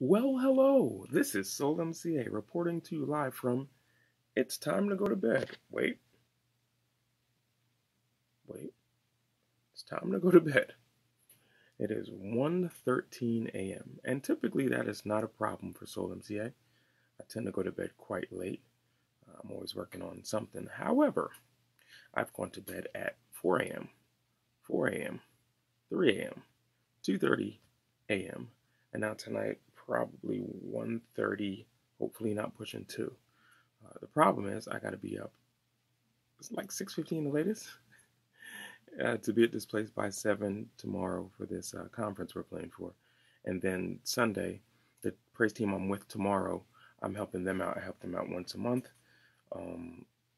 Well, hello. This is Soul MCA reporting to you live from It's Time to Go to Bed. Wait. It's time to go to bed. It is 1:13 a.m. and typically that is not a problem for Soul MCA. I tend to go to bed quite late. I'm always working on something. However, I've gone to bed at 4 a.m., 4 a.m., 3 a.m., 2:30 a.m., and now tonight probably 1:30, hopefully not pushing 2. The problem is I got to be up. It's like 6:15 the latest to be at this place by 7 tomorrow for this conference we're playing for. And then Sunday, the praise team I'm with tomorrow, I'm helping them out. I help them out once a month.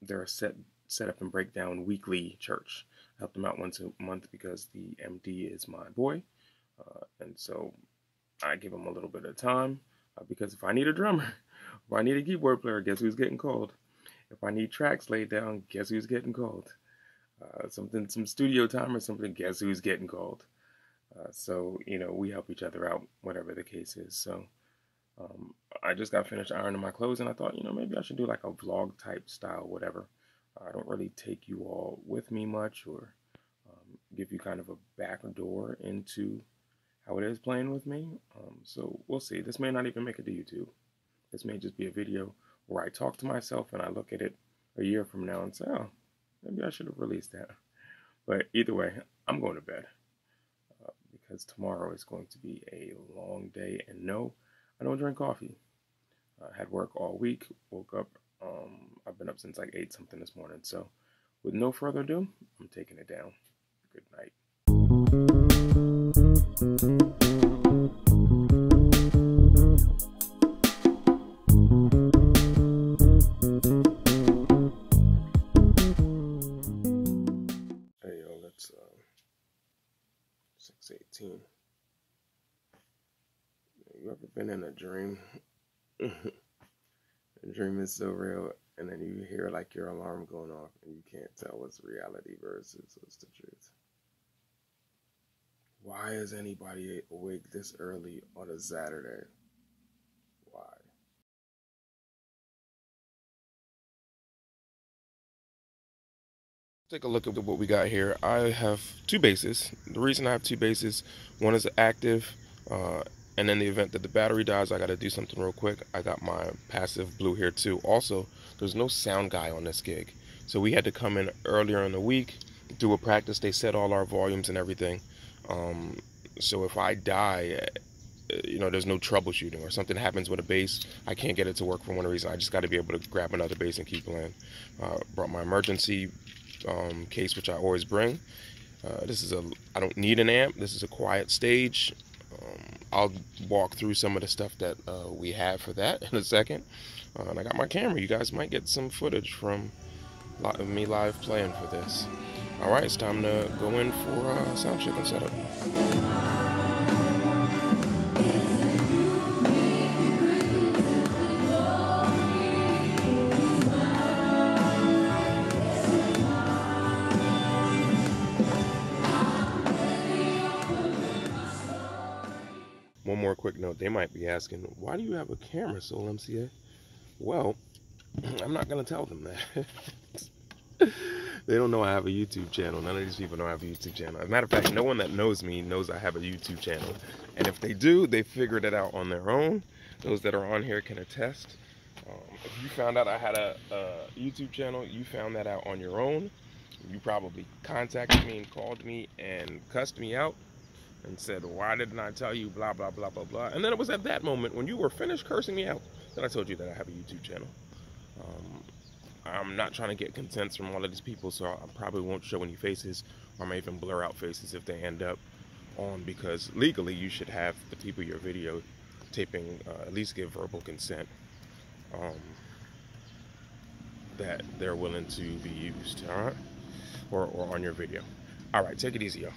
They're a set up and breakdown weekly church. I help them out once a month because the MD is my boy. And so I give him a little bit of time because if I need a drummer, if I need a keyboard player, guess who's getting called? If I need tracks laid down, guess who's getting called? Some studio time or something, guess who's getting called? So, we help each other out, whatever the case is. So I just got finished ironing my clothes and I thought, maybe I should do like a vlog type style, whatever. I don't really take you all with me much or give you kind of a back door into how it is playing with me. So we'll see. This may not even make it to YouTube. This may just be a video where I talk to myself and I look at it a year from now and say, oh, maybe I should have released that. But either way, I'm going to bed because tomorrow is going to be a long day. And no, I don't drink coffee. I had work all week, woke up. I've been up since like 8 something this morning. So with no further ado, I'm taking it down. Good night. Hey yo, let's 6:18. You ever been in a dream? The dream is so real, and then you hear like your alarm going off, and you can't tell what's reality versus what's the truth. Why is anybody awake this early on a Saturday? Why? Take a look at what we got here. I have 2 bases. The reason I have 2 bases, one is active, and in the event that the battery dies, I got to do something real quick. I got my passive blue here too. Also, there's no sound guy on this gig, so we had to come in earlier in the week, do a practice. They set all our volumes and everything. So if I die, there's no troubleshooting or something happens with a bass, I can't get it to work for one reason. I just got to be able to grab another bass and keep playing. Brought my emergency case, which I always bring. I don't need an amp. This is a quiet stage. I'll walk through some of the stuff that we have for that in a second. And I got my camera. You guys might get some footage from me live playing for this. All right, it's time to go in for sound check and setup. One more quick note. They might be asking, why do you have a camera, Soul MCA? Well, I'm not going to tell them that. They don't know I have a YouTube channel. None of these people know I have a YouTube channel. As a matter of fact, no one that knows me knows I have a YouTube channel. And if they do, they figured it out on their own. Those that are on here can attest. If you found out I had a YouTube channel, you found that out on your own. You probably contacted me and called me and cussed me out and said, why didn't I tell you, blah, blah, blah, blah, blah. And then it was at that moment when you were finished cursing me out that I told you that I have a YouTube channel. I'm not trying to get consents from all of these people, so I probably won't show any faces, or I may even blur out faces if they end up on, because legally you should have the people you're video taping at least give verbal consent that they're willing to be used, all right? Or on your video. All right, take it easy, y'all.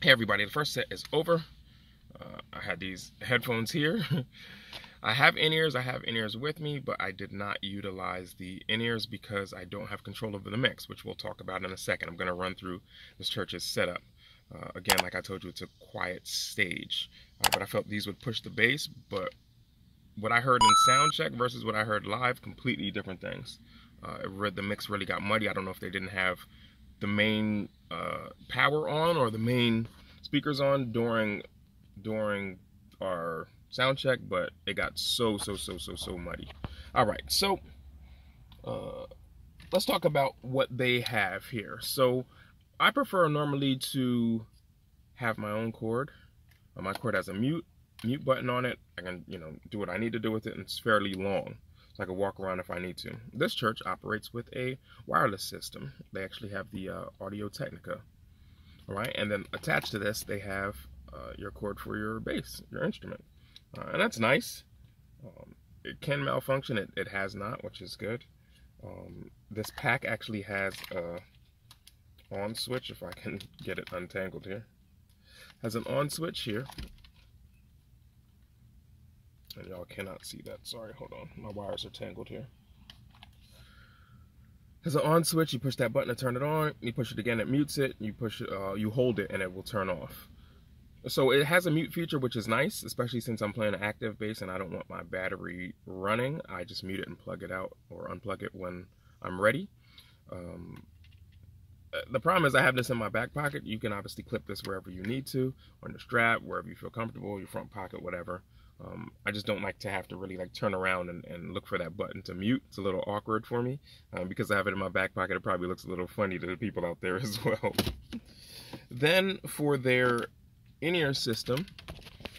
Hey everybody, the first set is over. I had these headphones here. I have in-ears with me, but I did not utilize the in-ears because I don't have control over the mix, which we'll talk about in a second. I'm going to run through this church's setup. Again, like I told you, it's a quiet stage, but I felt these would push the bass, but what I heard in sound check versus what I heard live, completely different things. The mix really got muddy. I don't know if they didn't have the main power on or the main speakers on during our sound check, but it got so muddy. All right, so let's talk about what they have here. So I prefer normally to have my own cord. My cord has a mute button on it. I can do what I need to do with it, and it's fairly long, so I can walk around if I need to. This church operates with a wireless system. They actually have the Audio-Technica. All right, and then attached to this, they have your cord for your bass, your instrument. And that's nice. It can malfunction. It has not, which is good. This pack actually has a on switch, if I can get it untangled here. Has an on switch here. And y'all cannot see that. Sorry, hold on. My wires are tangled here. There's an on switch. You push that button to turn it on. You push it again, it mutes it. You push it, you hold it, and it will turn off. So it has a mute feature, which is nice, especially since I'm playing an active bass and I don't want my battery running. I just mute it and plug it out or unplug it when I'm ready. The problem is I have this in my back pocket. You can obviously clip this wherever you need to, on the strap, wherever you feel comfortable, your front pocket, whatever. I just don't like to have to really turn around and look for that button to mute. It's a little awkward for me. Because I have it in my back pocket, it probably looks a little funny to the people out there as well. Then for their in-ear system,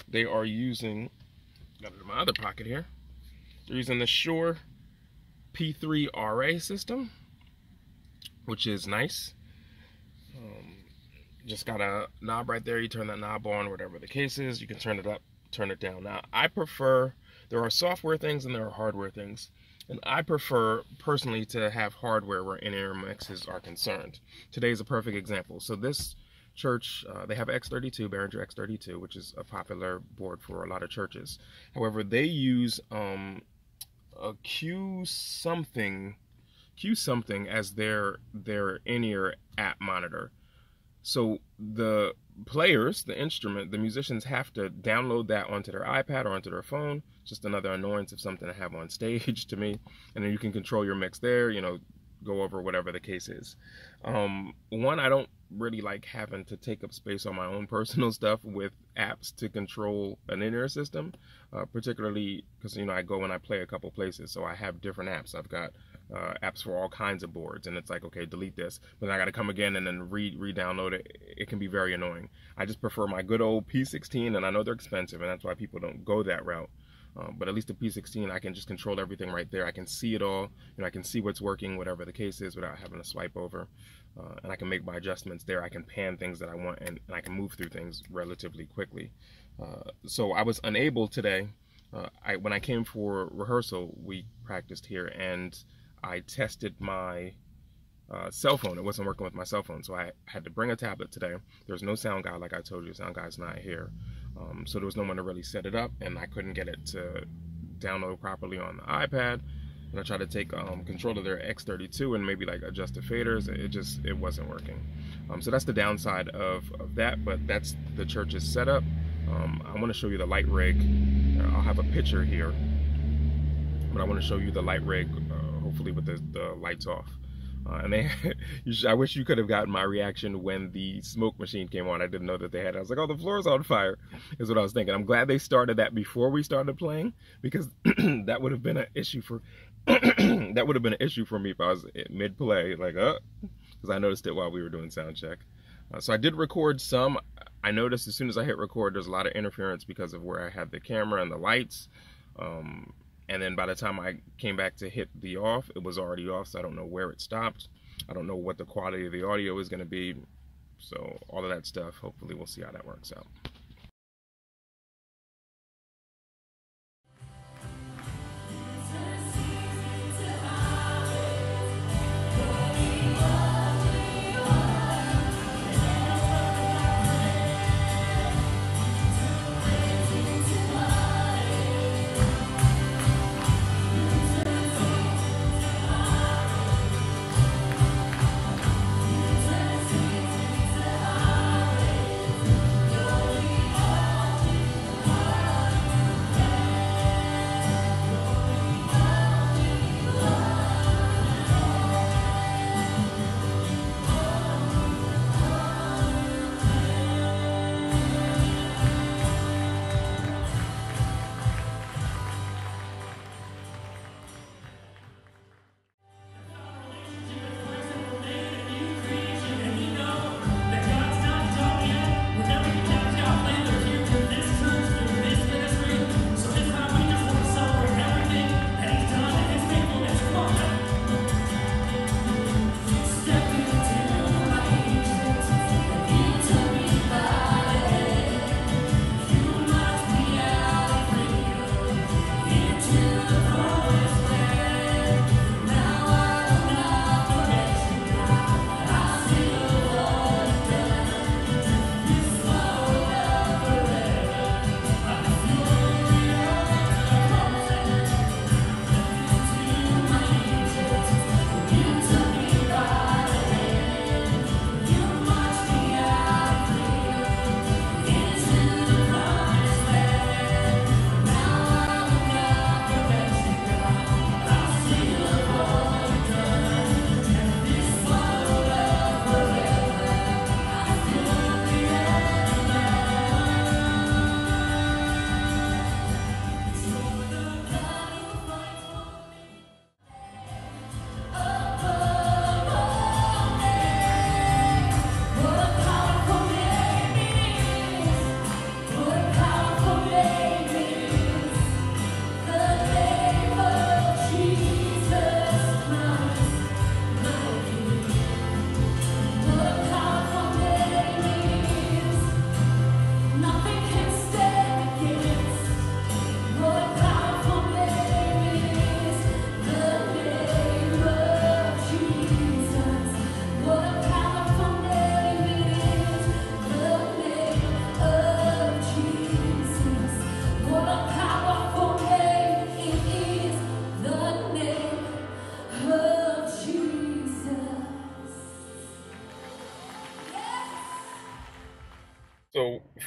they are using, got it in my other pocket here, they're using the Shure P3 RA system, which is nice. Just got a knob right there. You turn that knob on, whatever the case is. You can turn it up, turn it down. Now, I prefer, there are software things and there are hardware things. And I prefer, personally, to have hardware where in-ear mixes are concerned. Today is a perfect example. So this church, they have X32, Behringer X32, which is a popular board for a lot of churches. However, they use a Q something as their in-ear app monitor. So the players, the instrument, the musicians have to download that onto their iPad or onto their phone. Just another annoyance of something to have on stage to me. And then you can control your mix there, go over whatever the case is. One, I don't really like having to take up space on my own personal stuff with apps to control an in-ear system, particularly because, I go and I play a couple places, so I have different apps. I've got apps for all kinds of boards, and it's like, okay, delete this, but I got to come again and then re-download it. It can be very annoying. I just prefer my good old P16, and I know they're expensive, and that's why people don't go that route. But at least the P16, I can just control everything right there. I can see it all. I can see what's working, whatever the case is, without having to swipe over. And I can make my adjustments there. I can pan things that I want, and I can move through things relatively quickly. So I was unable today. When I came for rehearsal, we practiced here, and I tested my cell phone. It wasn't working with my cell phone, so I had to bring a tablet today. There's no sound guy, like I told you. Sound guy's not here. So there was no one to really set it up, and I couldn't get it to download properly on the iPad. And I tried to take control of their X32 and maybe adjust the faders. It wasn't working. So that's the downside of that, but that's the church's setup. I want to show you the light rig. I'll have a picture here, but I want to show you the light rig, hopefully with the lights off. I wish you could have gotten my reaction when the smoke machine came on. I didn't know that they had it. I was like, oh, the floor's on fire, is what I was thinking. I'm glad they started that before we started playing, because that would have been an issue for that would have been an issue for me if I was mid-play, because I noticed it while we were doing sound check. So I did record some. I noticed as soon as I hit record, there's a lot of interference because of where I had the camera and the lights. And then by the time I came back to hit the off, it was already off, so I don't know where it stopped. I don't know what the quality of the audio is going to be. So all of that stuff, hopefully we'll see how that works out.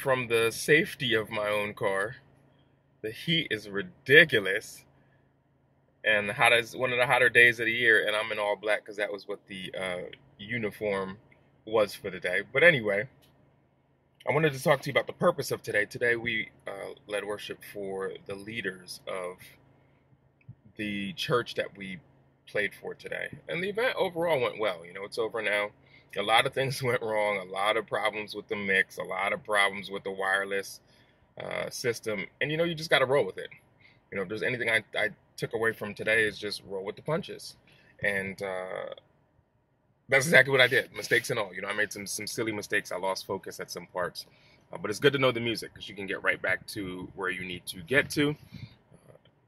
from the safety of my own car. The heat is ridiculous, and the hottest, one of the hotter days of the year, and I'm in all black because that was what the uniform was for the day. But anyway, I wanted to talk to you about the purpose of today. Today we led worship for the leaders of the church that we played for today. And the event overall went well. You know, it's over now. A lot of things went wrong, a lot of problems with the mix, a lot of problems with the wireless system. And, you know, you just got to roll with it. You know, if there's anything I took away from today is just roll with the punches. And that's exactly what I did, mistakes and all. You know, I made some silly mistakes. I lost focus at some parts. But it's good to know the music because you can get right back to where you need to get to.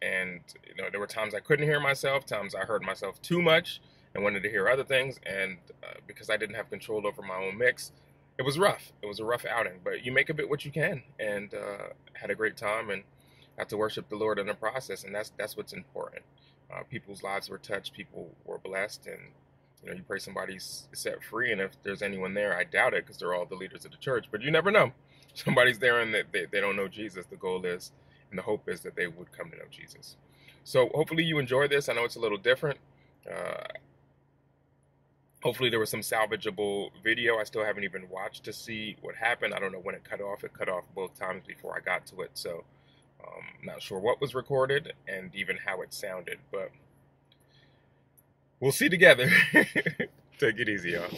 And, you know, there were times I couldn't hear myself, times I heard myself too much and wanted to hear other things. And because I didn't have control over my own mix, it was rough. It was a rough outing. But you make of it what you can, and had a great time and got to worship the Lord in the process. And that's what's important. People's lives were touched. People were blessed. And, you know, you pray somebody's set free. And if there's anyone there, I doubt it because they're all the leaders of the church. But you never know. Somebody's there and they don't know Jesus. The goal is, and the hope is that they would come to know Jesus. So hopefully you enjoy this. I know it's a little different. Hopefully there was some salvageable video. I still haven't even watched to see what happened. I don't know when it cut off. It cut off both times before I got to it. So not sure what was recorded and even how it sounded. But we'll see together. Take it easy, y'all.